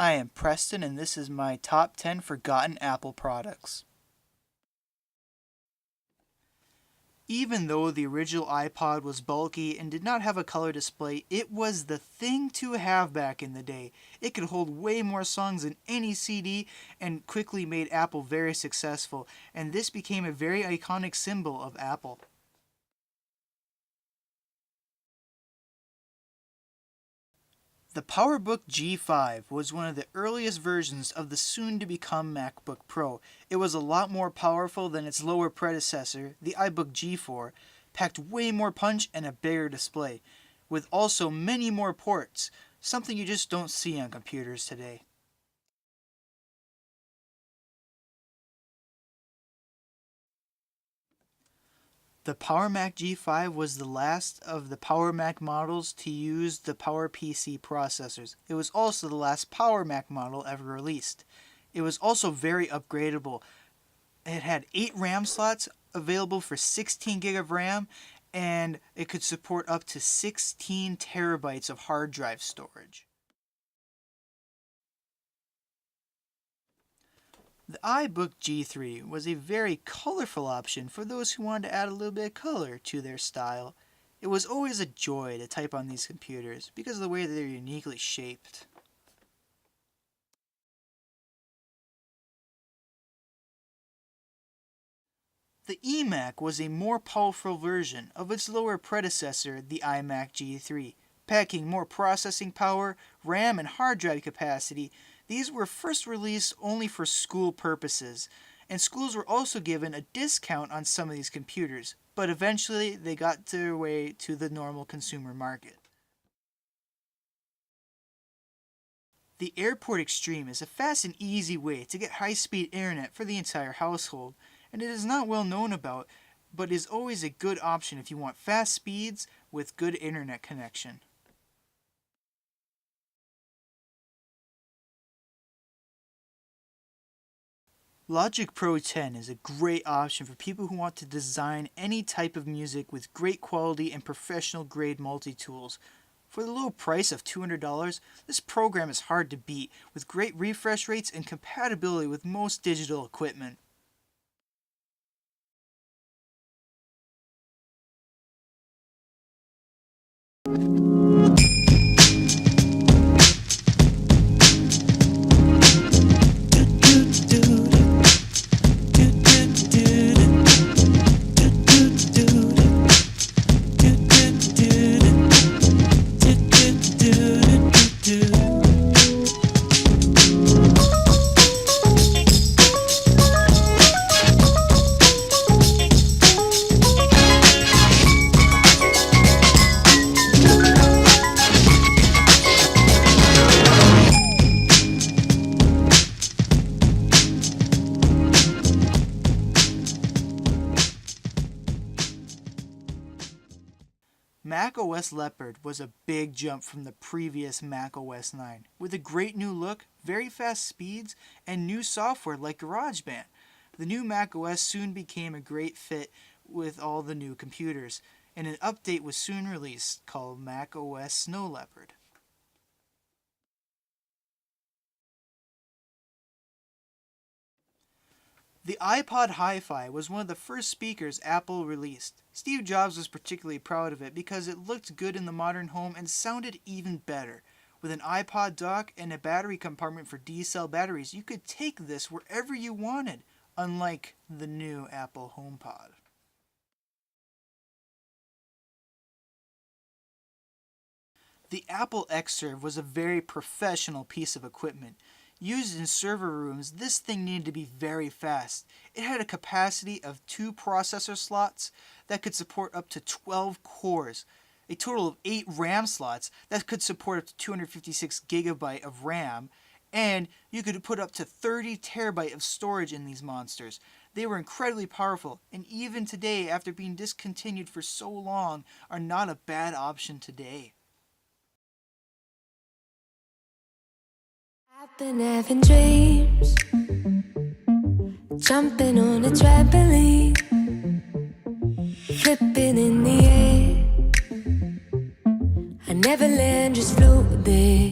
I am Preston and this is my top 10 forgotten Apple products. Even though the original iPod was bulky and did not have a color display, it was the thing to have back in the day. It could hold way more songs than any CD and quickly made Apple very successful, and this became a very iconic symbol of Apple. The PowerBook G5 was one of the earliest versions of the soon-to-become MacBook Pro. It was a lot more powerful than its lower predecessor, the iBook G4, packed way more punch and a bigger display, with also many more ports, something you just don't see on computers today. The PowerMac G5 was the last of the PowerMac models to use the PowerPC processors. It was also the last PowerMac model ever released. It was also very upgradable. It had 8 RAM slots available for 16 gig of RAM, and it could support up to 16 terabytes of hard drive storage. The iBook G3 was a very colorful option for those who wanted to add a little bit of color to their style. It was always a joy to type on these computers because of the way that they're uniquely shaped. The eMac was a more powerful version of its lower predecessor, the iMac G3, packing more processing power, RAM, and hard drive capacity. These were first released only for school purposes, and schools were also given a discount on some of these computers, but eventually they got their way to the normal consumer market. The Airport Extreme is a fast and easy way to get high-speed internet for the entire household, and it is not well known about, but is always a good option if you want fast speeds with good internet connection. Logic Pro 10 is a great option for people who want to design any type of music with great quality and professional grade multi-tools. For the low price of $200, this program is hard to beat with great refresh rates and compatibility with most digital equipment. macOS Leopard was a big jump from the previous macOS 9, with a great new look, very fast speeds, and new software like GarageBand. The new macOS soon became a great fit with all the new computers, and an update was soon released called macOS Snow Leopard. The iPod Hi-Fi was one of the first speakers Apple released. Steve Jobs was particularly proud of it because it looked good in the modern home and sounded even better. With an iPod dock and a battery compartment for D-cell batteries, you could take this wherever you wanted, unlike the new Apple HomePod. The Apple Xserve was a very professional piece of equipment. Used in server rooms, this thing needed to be very fast. It had a capacity of 2 processor slots that could support up to 12 cores, a total of 8 RAM slots that could support up to 256 gigabyte of RAM, and you could put up to 30 terabyte of storage in these monsters. They were incredibly powerful, and even today, after being discontinued for so long, are not a bad option today. I've been having dreams, jumping on a trampoline, flipping in the air. I never land, just float there.